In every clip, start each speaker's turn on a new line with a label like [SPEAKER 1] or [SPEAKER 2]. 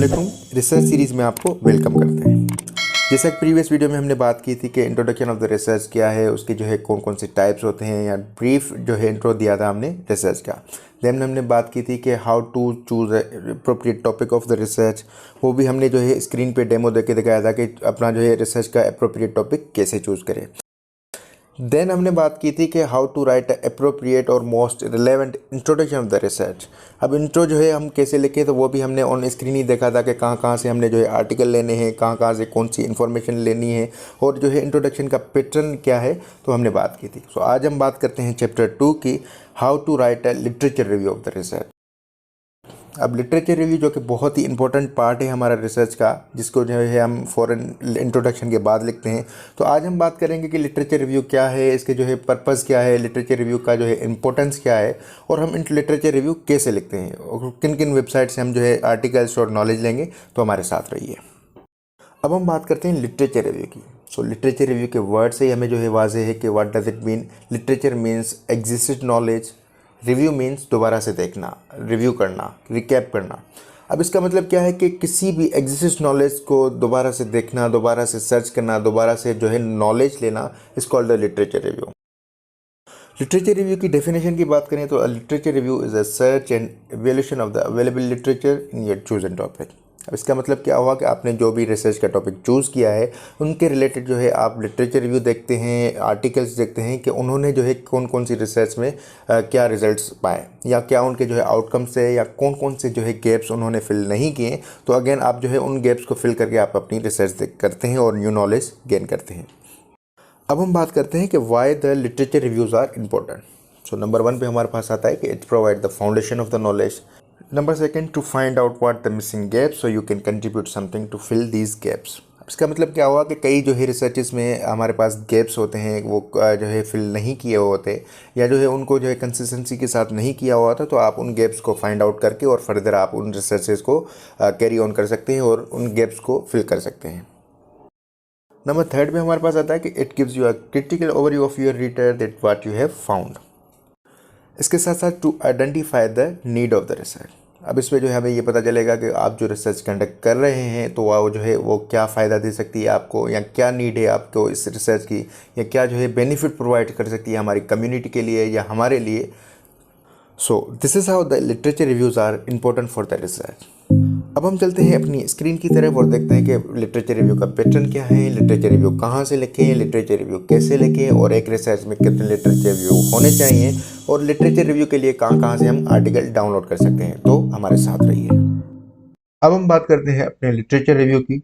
[SPEAKER 1] अस्सलामुअलैकुम। Research series में आपको वेलकम करते हैं। जैसा कि प्रीवियस वीडियो में हमने बात की थी कि इंट्रोडक्शन ऑफ द रिसर्च क्या है, उसके जो है कौन कौन से टाइप्स होते हैं, या ब्रीफ जो है इंट्रो दिया था हमने रिसर्च का। देन हमने बात की थी कि how to choose appropriate topic of the research. वो भी हमने जो है स्क्रीन पे डेमो देके दिखाया था कि अपना जो है रिसर्च का अप्रोप्रिएट टॉपिक कैसे चूज़ करें। देन हमने बात की थी कि हाउ टू राइट अप्रोप्रिएट और most relevant introduction of the research. अब इंट्रो जो है हम कैसे लिखें, तो वो भी हमने ऑन स्क्रीन ही देखा था कि कहाँ कहाँ से हमने जो है आर्टिकल लेने हैं, कहाँ कहाँ से कौन सी इन्फॉर्मेशन लेनी है, और जो है इंट्रोडक्शन का पैटर्न क्या है, तो हमने बात की थी। सो आज हम बात करते हैं चैप्टर 2 की, how to write a literature review of the research. अब लिटरेचर रिव्यू जो कि बहुत ही इंपॉर्टेंट पार्ट है हमारा रिसर्च का, जिसको जो है हम फ़ौरन इंट्रोडक्शन के बाद लिखते हैं। तो आज हम बात करेंगे कि लिटरेचर रिव्यू क्या है, इसके जो है पर्पज़ क्या है, लिटरेचर रिव्यू का जो है इंपॉर्टेंस क्या है, और हम लिटरेचर रिव्यू कैसे लिखते हैं, और किन किन वेबसाइट से हम जो है आर्टिकल्स और नॉलेज लेंगे। तो हमारे साथ रहिए। अब हम बात करते हैं लिटरेचर रिव्यू की। सो लिटरेचर रिव्यू के वर्ड से ही हमें जो है वाज़ेह है कि what does it mean. Literature means existed knowledge, review means दोबारा से देखना, रिव्यू करना, रिकैप करना। अब इसका मतलब क्या है कि किसी भी एग्जिस्टेड नॉलेज को दोबारा से देखना, दोबारा से सर्च करना, दोबारा से जो है नॉलेज लेना, is called the literature review. Literature review की डेफिनेशन की बात करें तो literature review is a search and evaluation of the available literature in your chosen topic. अब इसका मतलब क्या हुआ कि आपने जो भी रिसर्च का टॉपिक चूज़ किया है, उनके रिलेटेड जो है आप लिटरेचर रिव्यू देखते हैं, आर्टिकल्स देखते हैं कि उन्होंने जो है कौन कौन सी रिसर्च में क्या रिजल्ट्स पाए, या क्या उनके जो है आउटकम्स है, या कौन कौन से जो है गैप्स उन्होंने फिल नहीं किए। तो अगेन आप जो है उन गैप्स को फिल करके आप अपनी रिसर्च करते हैं और न्यू नॉलेज गेन करते हैं। अब हम बात करते हैं कि why the literature reviews are important. So number 1 पे हमारे पास आता है कि it provide the foundation of the knowledge. Number 2 to find out what the missing gaps so you can contribute something to fill these gaps. इसका मतलब क्या हुआ कि कई जो है रिसर्चेस में हमारे पास गैप्स होते हैं, वो जो है फिल नहीं किए हुए होते, या जो है उनको जो है कंसिस्टेंसी के साथ नहीं किया हुआ था। तो आप उन गैप्स को फाइंड आउट करके और फर्दर आप उन रिसर्चेस को कैरी ऑन कर सकते हैं और उन गैप्स को फिल कर सकते हैं। नंबर 3 में हमारे पास आता है कि it gives you a critical overview of your reader that what you have found. इसके साथ साथ to identify the need of the research. अब इसमें जो है हमें ये पता चलेगा कि आप जो रिसर्च कंडक्ट कर रहे हैं, तो वो जो है वो क्या फ़ायदा दे सकती है आपको, या क्या नीड है आपको इस रिसर्च की, या क्या जो है बेनिफिट प्रोवाइड कर सकती है हमारी कम्युनिटी के लिए या हमारे लिए। So this is how the literature reviews are important for the research. अब हम चलते हैं अपनी स्क्रीन की तरफ और देखते हैं कि लिटरेचर रिव्यू का पैटर्न क्या है, लिटरेचर रिव्यू कहाँ से लिखें, लिटरेचर रिव्यू कैसे लिखें, और एक रिसर्च में कितने लिटरेचर रिव्यू होने चाहिए, और लिटरेचर रिव्यू के लिए कहाँ कहाँ से हम आर्टिकल डाउनलोड कर सकते हैं। तो हमारे साथ रहिए। अब हम बात करते हैं अपने लिटरेचर रिव्यू की।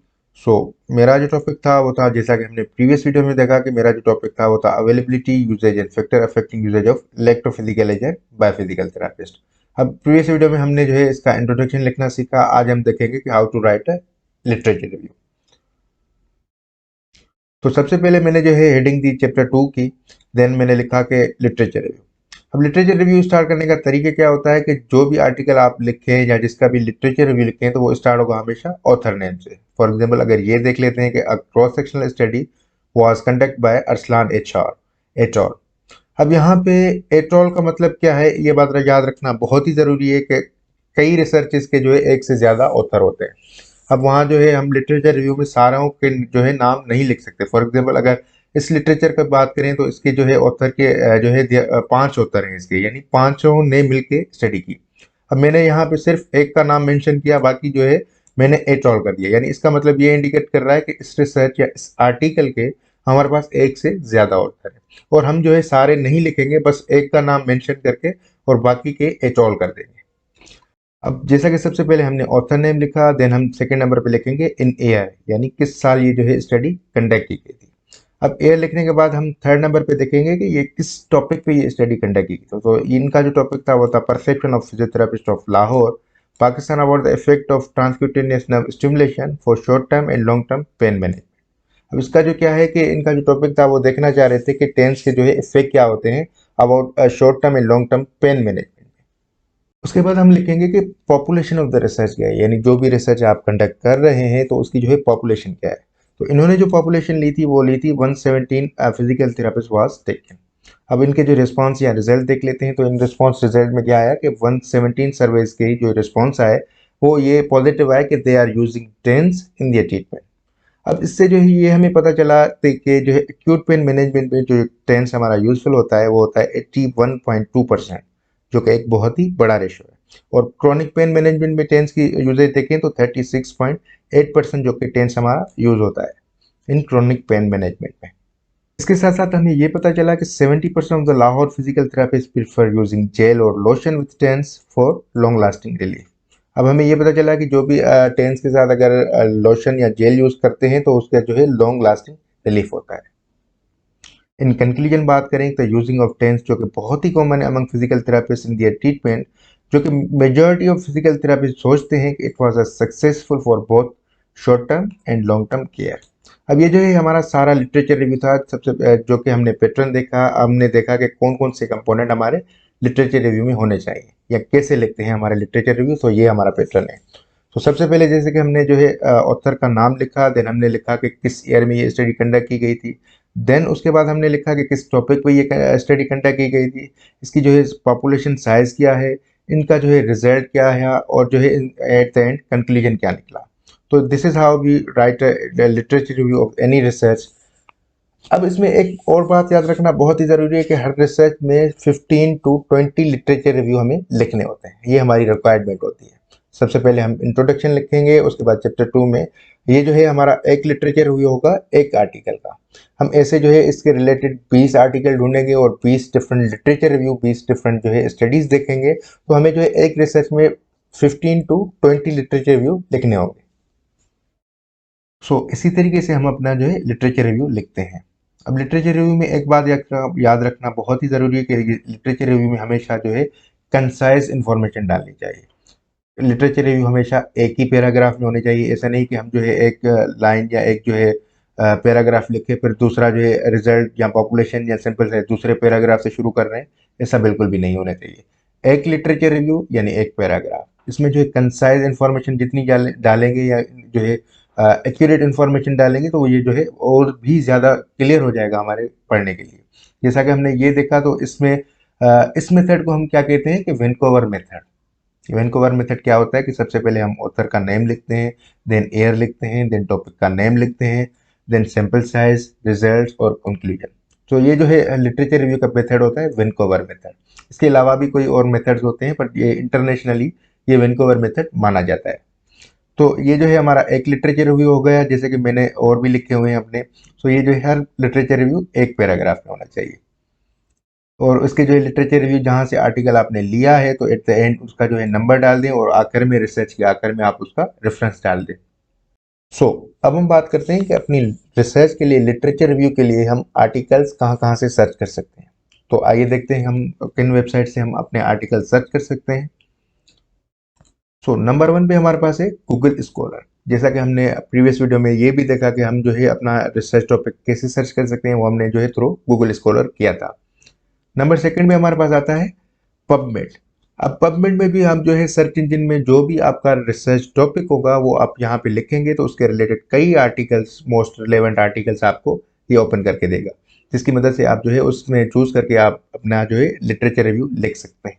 [SPEAKER 1] मेरा जो टॉपिक था वो था, जैसा कि हमने प्रीवियस वीडियो में देखा कि मेरा जो टॉपिक था वो था availability, uses and factor affecting uses of electrophysical agent by physical therapist. अब प्रीवियस वीडियो में हमने जो है इसका इंट्रोडक्शन लिखना सीखा। आज हम देखेंगे कि how to write a literature review. तो सबसे पहले मैंने जो है हेडिंग दी चैप्टर 2 की, देन मैंने लिखा कि लिटरेचर रिव्यू। अब लिटरेचर रिव्यू स्टार्ट करने का तरीका क्या होता है कि जो भी आर्टिकल आप लिखें या जिसका भी लिटरेचर रिव्यू लिखें, तो वो स्टार्ट होगा हमेशा ऑथर नेम से। फॉर एग्जांपल अगर ये देख लेते हैं कि a cross sectional study was conduct bye Arsalan atoll. अब यहाँ पे एटॉल का मतलब क्या है, ये बात याद रखना बहुत ही ज़रूरी है कि कई रिसर्चेस के जो है एक से ज़्यादा ऑथर होते हैं। अब वहाँ जो है हम लिटरेचर रिव्यू में सारों के जो है नाम नहीं लिख सकते। फॉर एग्जांपल अगर इस लिटरेचर की बात करें तो इसके जो है ऑथर के जो है 5 ऑथर हैं इसके, यानी पांचों ने मिलके स्टडी की। अब मैंने यहाँ पे सिर्फ एक का नाम मेंशन किया, बाकी जो है मैंने एटॉल कर दिया। यानी इसका मतलब ये इंडिकेट कर रहा है कि इस रिसर्च या इस आर्टिकल के हमारे पास एक से ज़्यादा ऑथर है, और हम जो है सारे नहीं लिखेंगे, बस एक का नाम मेंशन करके और बाकी के एटॉल कर देंगे। अब जैसा कि सबसे पहले हमने ऑथर नेम लिखा, देन हम सेकंड नंबर पे लिखेंगे इन ईयर, यानी किस साल ये जो है स्टडी कंडक्ट की गई थी। अब ईयर लिखने के बाद हम थर्ड नंबर पे देखेंगे कि ये किस टॉपिक पे ये स्टडी कंडक्ट की गई। तो इनका जो टॉपिक था वो था perception of physiotherapist of Lahore, Pakistan about the effect of transcutaneous nerve stimulation for short term and long term pain management. अब इसका जो क्या है कि इनका जो टॉपिक था वो देखना चाह रहे थे कि टेंस के जो है इफेक्ट क्या होते हैं about short term and long term pain management. उसके बाद हम लिखेंगे कि पॉपुलेशन ऑफ द रिसर्च क्या है, यानी जो भी रिसर्च आप कंडक्ट कर रहे हैं तो उसकी जो है पॉपुलेशन क्या है। तो इन्होंने जो पॉपुलेशन ली थी वो ली थी 117 फिजिकल थेरापिस्ट वाज टेकन। अब इनके जो रिस्पांस या रिजल्ट देख लेते हैं। तो इन रिस्पांस रिजल्ट में क्या आया कि 117 सर्वेज के जो रिस्पांस आए वो ये पॉजिटिव आया कि they are using TENS in their treatment. अब इससे जो है ये हमें पता चला कि जो है एक्यूट पेन मैनेजमेंट में जो टेंस हमारा यूजफुल होता है वो होता है 81.2%, जो कि एक बहुत ही बड़ा रेशो है। और क्रॉनिक पेन मैनेजमेंट में टेंस की यूजेज देखें तो 36.8% जो कि टेंस हमारा यूज होता है इन क्रॉनिक पेन मैनेजमेंट में। इसके साथ साथ हमें ये पता चला कि 70% of the Lahore physical therapist prefer using gel और lotion with TENS for long lasting relief. अब हमें ये पता चला कि जो भी टेंस के साथ अगर लोशन या जेल यूज करते हैं तो उसका जो है लॉन्ग लास्टिंग रिलीफ होता है। इन कंक्लूजन बात करें तो यूजिंग ऑफ टेंस जो कि बहुत ही कॉमन है among physical therapist in their treatment, जो कि मेजॉरिटी ऑफ फिजिकल थेरेपिस्ट सोचते हैं कि it was a successful for both short term and long term care. अब ये जो है हमारा सारा लिटरेचर रिव्यू था। सबसे जो कि हमने पैटर्न देखा, हमने देखा कि कौन कौन से कंपोनेंट हमारे लिटरेचर रिव्यू में होने चाहिए या कैसे लिखते हैं हमारे लिटरेचर रिव्यू। तो ये हमारा पैटर्न है। तो सबसे पहले जैसे कि हमने जो है ऑथर का नाम लिखा, देन हमने लिखा कि किस ईयर में ये स्टडी कंडक्ट की गई थी, देन उसके बाद हमने लिखा कि किस टॉपिक पे ये स्टडी कंडक्ट की गई थी, इसकी जो है पॉपुलेशन साइज क्या है, इनका जो है रिजल्ट क्या है, और जो है एट द एंड कंक्लूजन क्या निकला। तो this is how we write literature review of any research. अब इसमें एक और बात याद रखना बहुत ही ज़रूरी है कि हर रिसर्च में 15 टू 20 लिटरेचर रिव्यू हमें लिखने होते हैं। ये हमारी रिक्वायरमेंट होती है। सबसे पहले हम इंट्रोडक्शन लिखेंगे, उसके बाद चैप्टर 2 में ये जो है हमारा एक लिटरेचर रिव्यू होगा एक आर्टिकल का। हम ऐसे जो है इसके रिलेटेड 20 आर्टिकल ढूंढेंगे और 20 डिफरेंट लिटरेचर रिव्यू, 20 डिफरेंट जो है स्टडीज़ देखेंगे। तो हमें जो है एक रिसर्च में 15 टू 20 लिटरेचर रिव्यू लिखने होंगे। इसी तरीके से हम अपना जो है लिटरेचर रिव्यू लिखते हैं। अब लिटरेचर रिव्यू में एक बात याद रखना बहुत ही ज़रूरी है कि लिटरेचर रिव्यू में हमेशा जो है कंसाइज इन्फॉर्मेशन डालनी चाहिए। लिटरेचर रिव्यू हमेशा एक ही पैराग्राफ में होने चाहिए। ऐसा नहीं कि हम जो है एक लाइन या एक जो है पैराग्राफ लिखे फिर दूसरा जो है रिजल्ट या पॉपुलेशन या सैंपल साइज दूसरे पैराग्राफ से शुरू कर रहे हैं, ऐसा बिल्कुल भी नहीं होना चाहिए। एक लिटरेचर रिव्यू यानी एक पैराग्राफ, इसमें जो है कंसाइज इन्फॉर्मेशन जितनी डालेंगे या जो है एक्यूरेट इन्फॉर्मेशन डालेंगे तो ये जो है और भी ज़्यादा क्लियर हो जाएगा हमारे पढ़ने के लिए। जैसा कि हमने ये देखा तो इसमें इस मेथड को हम क्या कहते हैं कि वैंकूवर मेथड। वैंकूवर मेथड क्या होता है कि सबसे पहले हम ऑथर का नेम लिखते हैं, देन ईयर लिखते हैं, देन टॉपिक का नेम लिखते हैं, देन सैंपल साइज, रिजल्ट्स और कंक्लूजन। तो ये जो है लिटरेचर रिव्यू का मेथड होता है वैंकूवर मेथड। इसके अलावा भी कोई और मेथड्स होते हैं पर ये इंटरनेशनली ये वैंकूवर मेथड माना जाता है। तो ये जो है हमारा एक लिटरेचर रिव्यू हो गया, जैसे कि मैंने और भी लिखे हुए हैं अपने। तो ये जो है हर लिटरेचर रिव्यू एक पैराग्राफ में होना चाहिए। और उसके जो है लिटरेचर रिव्यू जहाँ से आर्टिकल आपने लिया है तो एट द एंड उसका जो है नंबर डाल दें और आखिर में रिसर्च के आखिर में आप उसका रेफरेंस डाल दें। अब हम बात करते हैं कि अपनी रिसर्च के लिए, लिटरेचर रिव्यू के लिए हम आर्टिकल्स कहाँ कहाँ से सर्च कर सकते हैं। तो आइए देखते हैं हम किन वेबसाइट से हम अपने आर्टिकल सर्च कर सकते हैं। नंबर 1 पे हमारे पास है गूगल स्कॉलर। जैसा कि हमने प्रीवियस वीडियो में ये भी देखा कि हम जो है अपना रिसर्च टॉपिक कैसे सर्च कर सकते हैं, वो हमने जो है थ्रू गूगल स्कॉलर किया था। नंबर 2 में हमारे पास आता है पबमेड। अब पबमेड में भी हम जो है सर्च इंजन में जो भी आपका रिसर्च टॉपिक होगा वो आप यहाँ पे लिखेंगे तो उसके रिलेटेड कई आर्टिकल्स, मोस्ट रिलेवेंट आर्टिकल्स आपको ये ओपन करके देगा, जिसकी मदद से आप जो है उसमें चूज करके आप अपना जो है लिटरेचर रिव्यू लिख सकते हैं।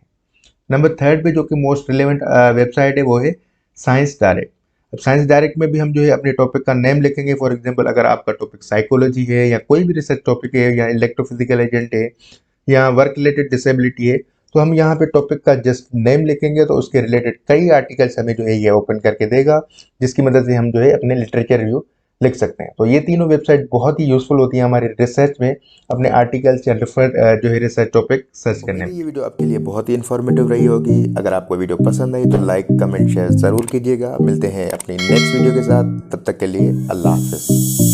[SPEAKER 1] नंबर 3 पे जो कि मोस्ट रिलेवेंट वेबसाइट है वो है साइंस डायरेक्ट। अब साइंस डायरेक्ट में भी हम जो है अपने टॉपिक का नेम लिखेंगे। फॉर एग्जांपल अगर आपका टॉपिक साइकोलॉजी है या कोई भी रिसर्च टॉपिक है या इलेक्ट्रोफिजिकल एजेंट है या वर्क रिलेटेड डिसेबिलिटी है, तो हम यहाँ पे टॉपिक का जस्ट नेम लिखेंगे तो उसके रिलेटेड कई आर्टिकल्स हमें जो है ये ओपन करके देगा, जिसकी मदद से हम जो है अपने लिटरेचर रिव्यू लिख सकते हैं। तो ये तीनों वेबसाइट बहुत ही यूजफुल होती है हमारे रिसर्च में अपने आर्टिकल्स या जो है रिसर्च टॉपिक सर्च करने में। ये वीडियो आपके लिए बहुत ही इन्फॉर्मेटिव रही होगी। अगर आपको वीडियो पसंद आई तो लाइक, कमेंट, शेयर ज़रूर कीजिएगा। मिलते हैं अपनी नेक्स्ट वीडियो के साथ, तब तक के लिए अल्लाह हाफिज़।